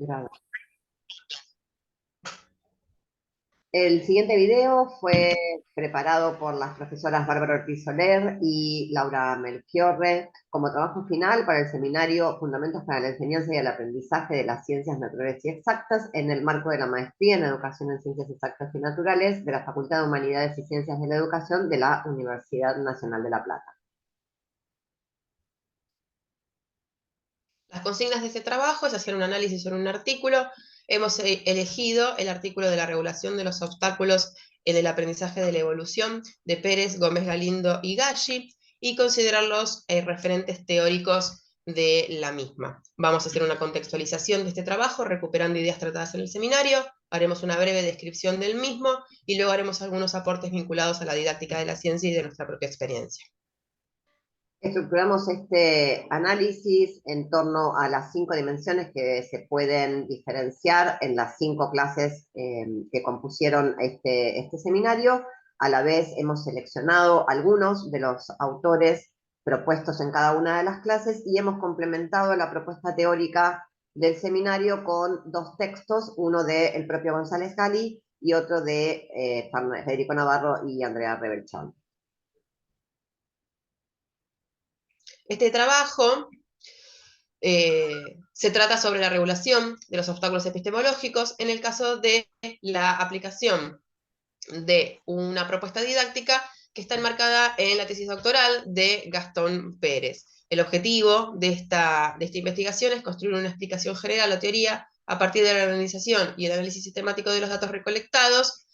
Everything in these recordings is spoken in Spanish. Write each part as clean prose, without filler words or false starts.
Graba. El siguiente video fue preparado por las profesoras Bárbara Ortiz Soler y Laura Melchiorre como trabajo final para el seminario Fundamentos para la Enseñanza y el Aprendizaje de las Ciencias Naturales y Exactas en el marco de la Maestría en Educación en Ciencias Exactas y Naturales de la Facultad de Humanidades y Ciencias de la Educación de la Universidad Nacional de La Plata. Las consignas de este trabajo es hacer un análisis sobre un artículo. Hemos elegido el artículo de la regulación de los obstáculos en el aprendizaje de la evolución de Pérez, Gómez Galindo y Galli y considerarlos referentes teóricos de la misma. Vamos a hacer una contextualización de este trabajo, recuperando ideas tratadas en el seminario, haremos una breve descripción del mismo y luego haremos algunos aportes vinculados a la didáctica de la ciencia y de nuestra propia experiencia. Estructuramos este análisis en torno a las 5 dimensiones que se pueden diferenciar en las 5 clases que compusieron este seminario. A la vez hemos seleccionado algunos de los autores propuestos en cada una de las clases y hemos complementado la propuesta teórica del seminario con 2 textos, uno del propio González Gali y otro de Federico Navarro y Andrea Rebelchón. Este trabajo se trata sobre la regulación de los obstáculos epistemológicos en el caso de la aplicación de una propuesta didáctica que está enmarcada en la tesis doctoral de Gastón Pérez. El objetivo de esta investigación es construir una explicación general o teoría a partir de la organización y el análisis sistemático de los datos recolectados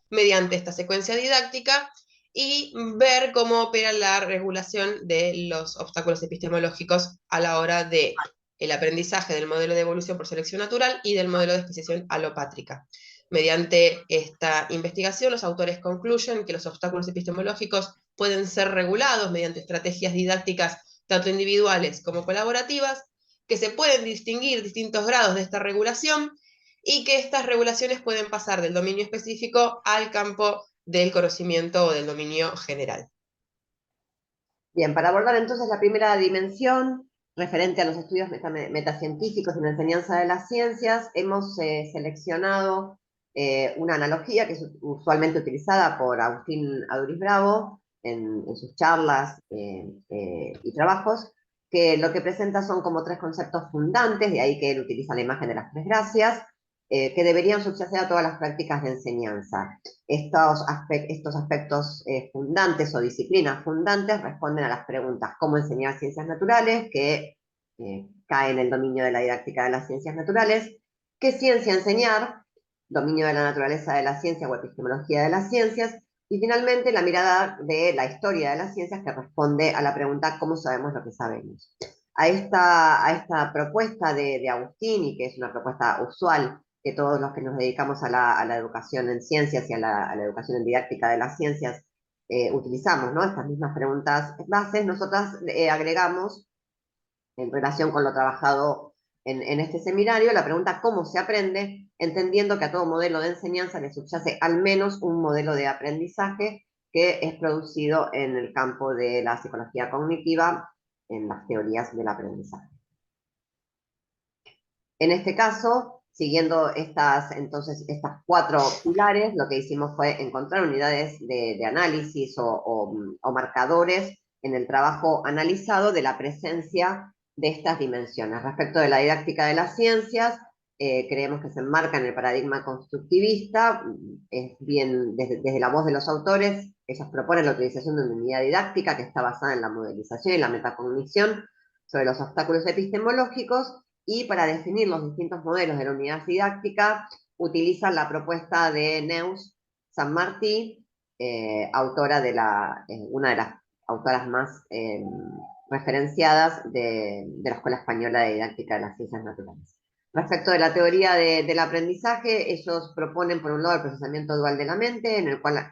mediante esta secuencia didáctica y ver cómo opera la regulación de los obstáculos epistemológicos a la hora de el aprendizaje del modelo de evolución por selección natural y del modelo de especiación alopátrica. Mediante esta investigación, los autores concluyen que los obstáculos epistemológicos pueden ser regulados mediante estrategias didácticas tanto individuales como colaborativas, que se pueden distinguir distintos grados de esta regulación y que estas regulaciones pueden pasar del dominio específico al campo del conocimiento o del dominio general. Bien, para abordar entonces la primera dimensión, referente a los estudios metacientíficos y la enseñanza de las ciencias, hemos seleccionado una analogía que es usualmente utilizada por Agustín Aduriz Bravo en sus charlas y trabajos, que lo que presenta son como 3 conceptos fundantes, de ahí que él utiliza la imagen de las 3 gracias, que deberían subyacer a todas las prácticas de enseñanza. Estos aspectos fundantes o disciplinas fundantes responden a las preguntas ¿cómo enseñar ciencias naturales?, que cae en el dominio de la didáctica de las ciencias naturales, ¿qué ciencia enseñar?, dominio de la naturaleza de la ciencia o epistemología de las ciencias, y finalmente la mirada de la historia de las ciencias, que responde a la pregunta ¿cómo sabemos lo que sabemos? A esta propuesta de Agustín, y que es una propuesta usual que todos los que nos dedicamos a la educación en ciencias y a la educación en didáctica de las ciencias utilizamos, ¿no? Estas mismas preguntas bases, nosotras agregamos, en relación con lo trabajado en este seminario, la pregunta ¿cómo se aprende?, entendiendo que a todo modelo de enseñanza le subyace al menos un modelo de aprendizaje que es producido en el campo de la psicología cognitiva, en las teorías del aprendizaje. En este caso, siguiendo estas 4 pilares, lo que hicimos fue encontrar unidades de análisis o marcadores en el trabajo analizado de la presencia de estas dimensiones. Respecto de la didáctica de las ciencias, creemos que se enmarca en el paradigma constructivista, es bien desde la voz de los autores, ellos proponen la utilización de una unidad didáctica que está basada en la modelización y la metacognición sobre los obstáculos epistemológicos, y para definir los distintos modelos de la unidad didáctica utilizan la propuesta de Neus Sanmartí, autora de una de las autoras más referenciadas de la Escuela Española de Didáctica de las Ciencias Naturales. Respecto de la teoría del aprendizaje, ellos proponen por un lado el procesamiento dual de la mente, en el cual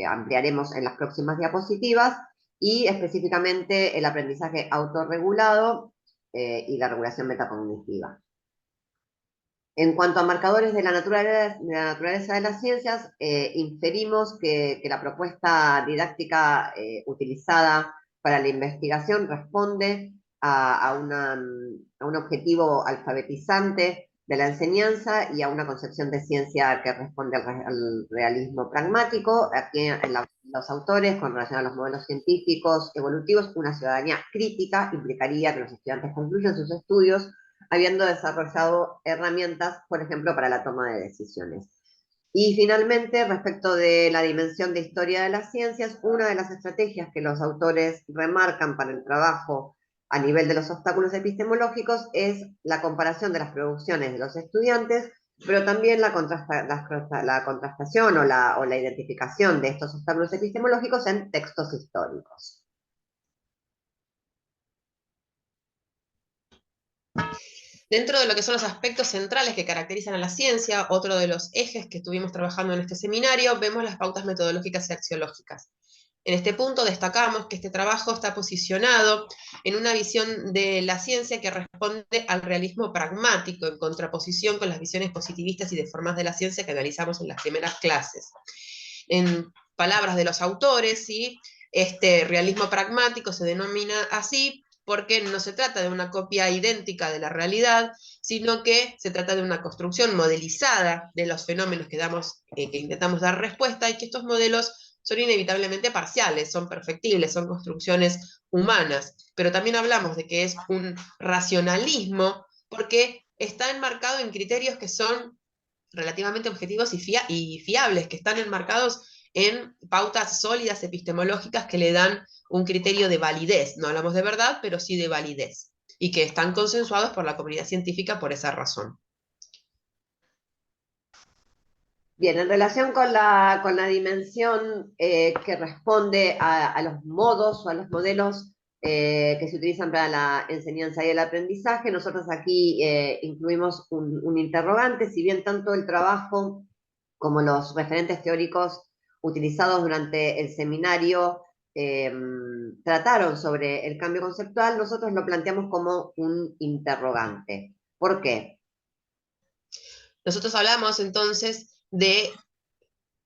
ampliaremos en las próximas diapositivas, y específicamente el aprendizaje autorregulado y la regulación metacognitiva. En cuanto a marcadores de la naturaleza de las ciencias, inferimos que la propuesta didáctica utilizada para la investigación responde a un objetivo alfabetizante de la enseñanza y a una concepción de ciencia que responde al realismo pragmático. Aquí en los autores, con relación a los modelos científicos evolutivos, una ciudadanía crítica implicaría que los estudiantes concluyan sus estudios habiendo desarrollado herramientas, por ejemplo, para la toma de decisiones. Y finalmente, respecto de la dimensión de historia de las ciencias, una de las estrategias que los autores remarcan para el trabajo a nivel de los obstáculos epistemológicos es la comparación de las producciones de los estudiantes, pero también la contrastación o la identificación de estos obstáculos epistemológicos en textos históricos. Dentro de lo que son los aspectos centrales que caracterizan a la ciencia, otro de los ejes que estuvimos trabajando en este seminario, vemos las pautas metodológicas y axiológicas. En este punto destacamos que este trabajo está posicionado en una visión de la ciencia que responde al realismo pragmático, en contraposición con las visiones positivistas y de formas de la ciencia que analizamos en las primeras clases. En palabras de los autores, ¿sí? Este realismo pragmático se denomina así porque no se trata de una copia idéntica de la realidad, sino que se trata de una construcción modelizada de los fenómenos que intentamos dar respuesta, y que estos modelos son inevitablemente parciales, son perfectibles, son construcciones humanas. Pero también hablamos de que es un racionalismo porque está enmarcado en criterios que son relativamente objetivos y fiables, que están enmarcados en pautas sólidas epistemológicas que le dan un criterio de validez. No hablamos de verdad, pero sí de validez, y que están consensuados por la comunidad científica por esa razón. Bien, en relación con la dimensión que responde a los modos o a los modelos que se utilizan para la enseñanza y el aprendizaje, nosotros aquí incluimos un interrogante. Si bien tanto el trabajo como los referentes teóricos utilizados durante el seminario trataron sobre el cambio conceptual, nosotros lo planteamos como un interrogante. ¿Por qué? Nosotros hablamos entonces de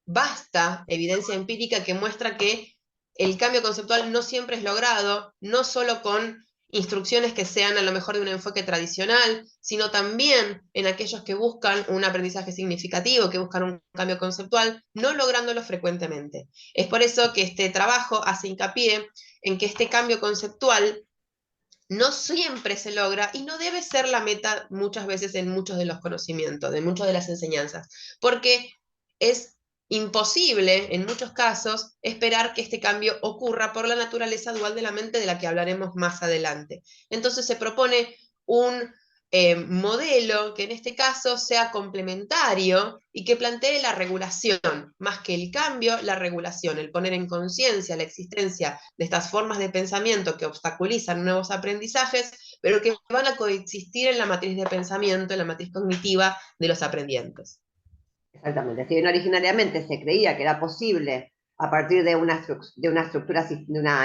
vasta evidencia empírica que muestra que el cambio conceptual no siempre es logrado, no solo con instrucciones que sean a lo mejor de un enfoque tradicional, sino también en aquellos que buscan un aprendizaje significativo, que buscan un cambio conceptual, no lográndolo frecuentemente. Es por eso que este trabajo hace hincapié en que este cambio conceptual no siempre se logra y no debe ser la meta muchas veces en muchos de los conocimientos, de muchas de las enseñanzas, porque es imposible en muchos casos esperar que este cambio ocurra por la naturaleza dual de la mente, de la que hablaremos más adelante. Entonces se propone un modelo que en este caso sea complementario y que plantee la regulación, más que el cambio, la regulación, el poner en conciencia la existencia de estas formas de pensamiento que obstaculizan nuevos aprendizajes, pero que van a coexistir en la matriz de pensamiento, en la matriz cognitiva de los aprendientes. Exactamente. Si bien originariamente se creía que era posible, a partir de una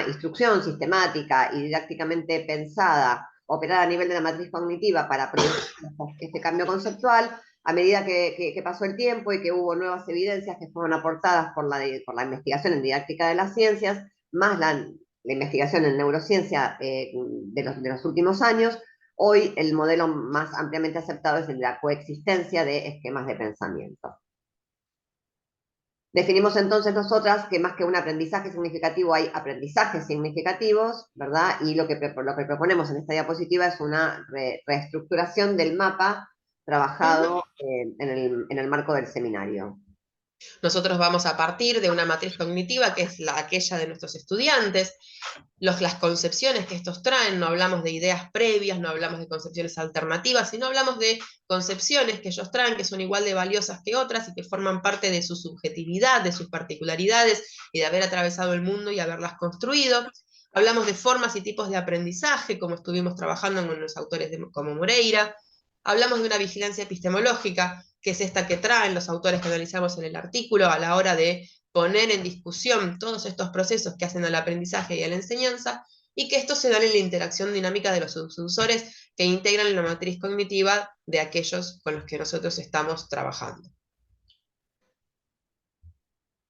instrucción sistemática y didácticamente pensada, operar a nivel de la matriz cognitiva para producir este cambio conceptual, a medida que pasó el tiempo y que hubo nuevas evidencias que fueron aportadas por la investigación en didáctica de las ciencias, más la investigación en neurociencia de los últimos años, hoy el modelo más ampliamente aceptado es el de la coexistencia de esquemas de pensamiento. Definimos entonces nosotras que más que un aprendizaje significativo hay aprendizajes significativos, ¿verdad? Y lo que proponemos en esta diapositiva es una reestructuración del mapa trabajado en el marco del seminario. Nosotros vamos a partir de una matriz cognitiva que es aquella de nuestros estudiantes, las concepciones que estos traen, no hablamos de ideas previas, no hablamos de concepciones alternativas, sino hablamos de concepciones que ellos traen, que son igual de valiosas que otras y que forman parte de su subjetividad, de sus particularidades y de haber atravesado el mundo y haberlas construido. Hablamos de formas y tipos de aprendizaje, como estuvimos trabajando con los autores como Moreira. Hablamos de una vigilancia epistemológica, que es esta que traen los autores que analizamos en el artículo a la hora de poner en discusión todos estos procesos que hacen al aprendizaje y a la enseñanza, y que esto se da en la interacción dinámica de los subsensores que integran la matriz cognitiva de aquellos con los que nosotros estamos trabajando.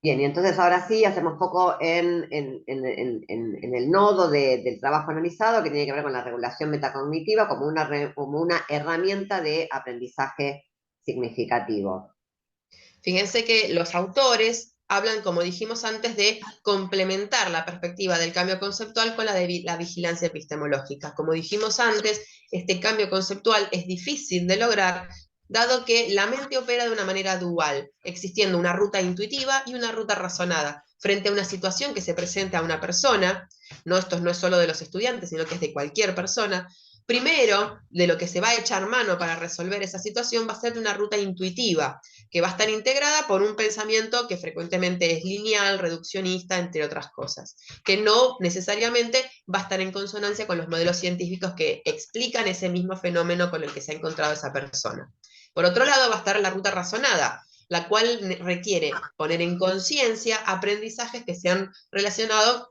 Bien, y entonces ahora sí hacemos foco en el nodo del trabajo analizado, que tiene que ver con la regulación metacognitiva como una herramienta de aprendizaje significativo. Fíjense que los autores hablan, como dijimos antes, de complementar la perspectiva del cambio conceptual con la de la vigilancia epistemológica. Como dijimos antes, este cambio conceptual es difícil de lograr, dado que la mente opera de una manera dual, existiendo una ruta intuitiva y una ruta razonada. Frente a una situación que se presenta a una persona, esto no es solo de los estudiantes, sino que es de cualquier persona, primero, de lo que se va a echar mano para resolver esa situación va a ser de una ruta intuitiva, que va a estar integrada por un pensamiento que frecuentemente es lineal, reduccionista, entre otras cosas, que no necesariamente va a estar en consonancia con los modelos científicos que explican ese mismo fenómeno con el que se ha encontrado esa persona. Por otro lado, va a estar la ruta razonada, la cual requiere poner en conciencia aprendizajes que estén relacionados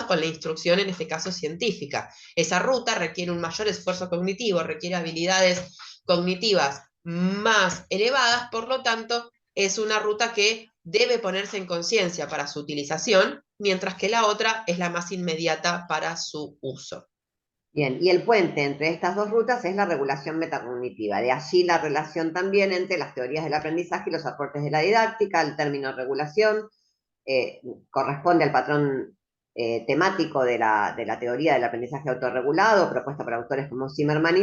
con la instrucción, en este caso científica. Esa ruta requiere un mayor esfuerzo cognitivo, requiere habilidades cognitivas más elevadas, por lo tanto, es una ruta que debe ponerse en conciencia para su utilización, mientras que la otra es la más inmediata para su uso. Bien, y el puente entre estas dos rutas es la regulación metacognitiva. De allí la relación también entre las teorías del aprendizaje y los aportes de la didáctica. El término regulación corresponde al patrón temático de la teoría del aprendizaje autorregulado, propuesta por autores como Zimmerman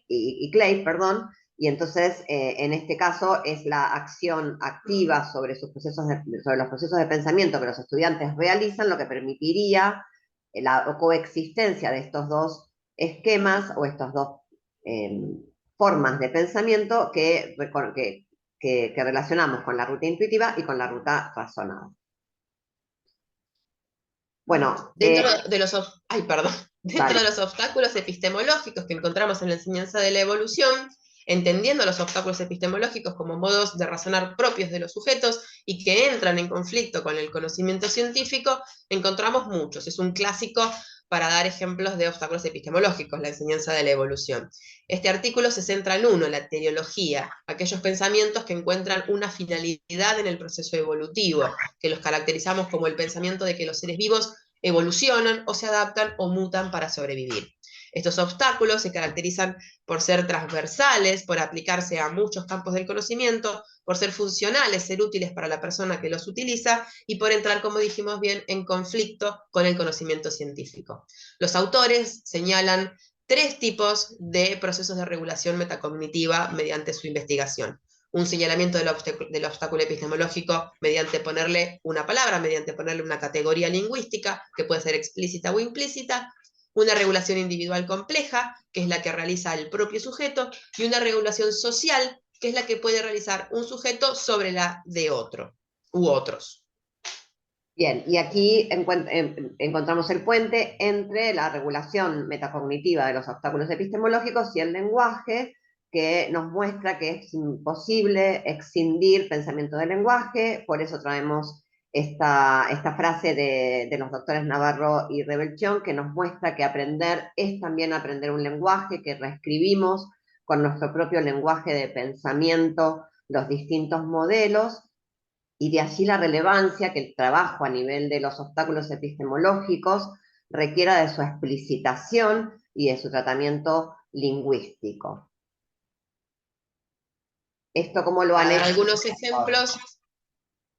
y Clay, perdón, y entonces en este caso es la acción activa sobre sobre los procesos de pensamiento que los estudiantes realizan, lo que permitiría la coexistencia de estos dos esquemas o estas dos formas de pensamiento que relacionamos con la ruta intuitiva y con la ruta razonada. Bueno, Dentro de los, perdón, dentro vale. de los obstáculos epistemológicos que encontramos en la enseñanza de la evolución, entendiendo los obstáculos epistemológicos como modos de razonar propios de los sujetos y que entran en conflicto con el conocimiento científico, encontramos muchos. Es un clásico para dar ejemplos de obstáculos epistemológicos, la enseñanza de la evolución. Este artículo se centra en uno, la teleología, aquellos pensamientos que encuentran una finalidad en el proceso evolutivo, que los caracterizamos como el pensamiento de que los seres vivos evolucionan o se adaptan o mutan para sobrevivir. Estos obstáculos se caracterizan por ser transversales, por aplicarse a muchos campos del conocimiento, por ser funcionales, ser útiles para la persona que los utiliza y por entrar, como dijimos bien, en conflicto con el conocimiento científico. Los autores señalan 3 tipos de procesos de regulación metacognitiva mediante su investigación. Un señalamiento del obstáculo epistemológico mediante ponerle una palabra, mediante ponerle una categoría lingüística, que puede ser explícita o implícita, una regulación individual compleja, que es la que realiza el propio sujeto, y una regulación social, que es la que puede realizar un sujeto sobre la de otro u otros. Bien, y aquí encontramos el puente entre la regulación metacognitiva de los obstáculos epistemológicos y el lenguaje, que nos muestra que es imposible escindir pensamiento del lenguaje. Por eso traemos esta frase de los doctores Navarro y Rebelchón, que nos muestra que aprender es también aprender un lenguaje, que reescribimos con nuestro propio lenguaje de pensamiento los distintos modelos, y de allí la relevancia que el trabajo a nivel de los obstáculos epistemológicos requiera de su explicitación y de su tratamiento lingüístico. Esto como lo han Para dar hecho. algunos ejemplos,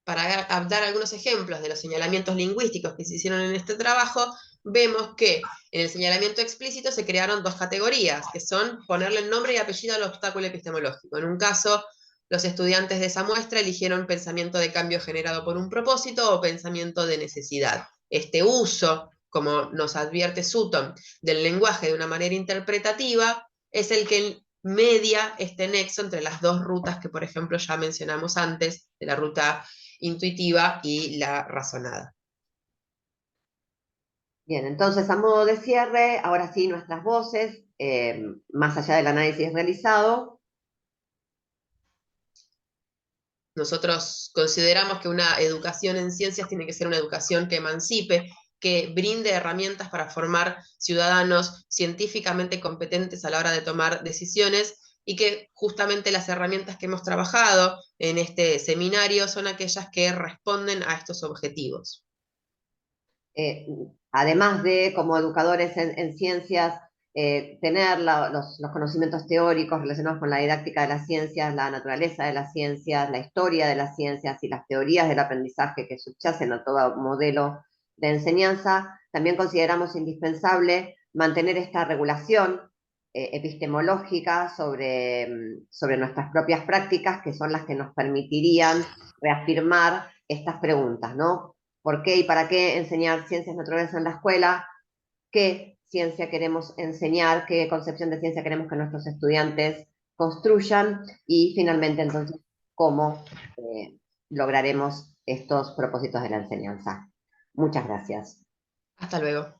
para dar algunos ejemplos de los señalamientos lingüísticos que se hicieron en este trabajo, vemos que en el señalamiento explícito se crearon 2 categorías, que son ponerle nombre y apellido al obstáculo epistemológico. En un caso, los estudiantes de esa muestra eligieron pensamiento de cambio generado por un propósito o pensamiento de necesidad. Este uso, como nos advierte Sutton, del lenguaje de una manera interpretativa, es el que media este nexo entre las 2 rutas que, por ejemplo, ya mencionamos antes, de la ruta intuitiva y la razonada. Bien, entonces a modo de cierre, ahora sí nuestras voces, más allá del análisis realizado. Nosotros consideramos que una educación en ciencias tiene que ser una educación que emancipe, que brinde herramientas para formar ciudadanos científicamente competentes a la hora de tomar decisiones y que justamente las herramientas que hemos trabajado en este seminario son aquellas que responden a estos objetivos. Eh, Además de, como educadores en ciencias, tener los conocimientos teóricos relacionados con la didáctica de las ciencias, la naturaleza de las ciencias, la historia de las ciencias y las teorías del aprendizaje que subyacen a todo modelo de enseñanza, también consideramos indispensable mantener esta regulación epistemológica sobre nuestras propias prácticas, que son las que nos permitirían reafirmar estas preguntas, ¿no? ¿Por qué y para qué enseñar ciencias naturales en la escuela? ¿Qué ciencia queremos enseñar? ¿Qué concepción de ciencia queremos que nuestros estudiantes construyan? Y finalmente, entonces, ¿cómo lograremos estos propósitos de la enseñanza? Muchas gracias. Hasta luego.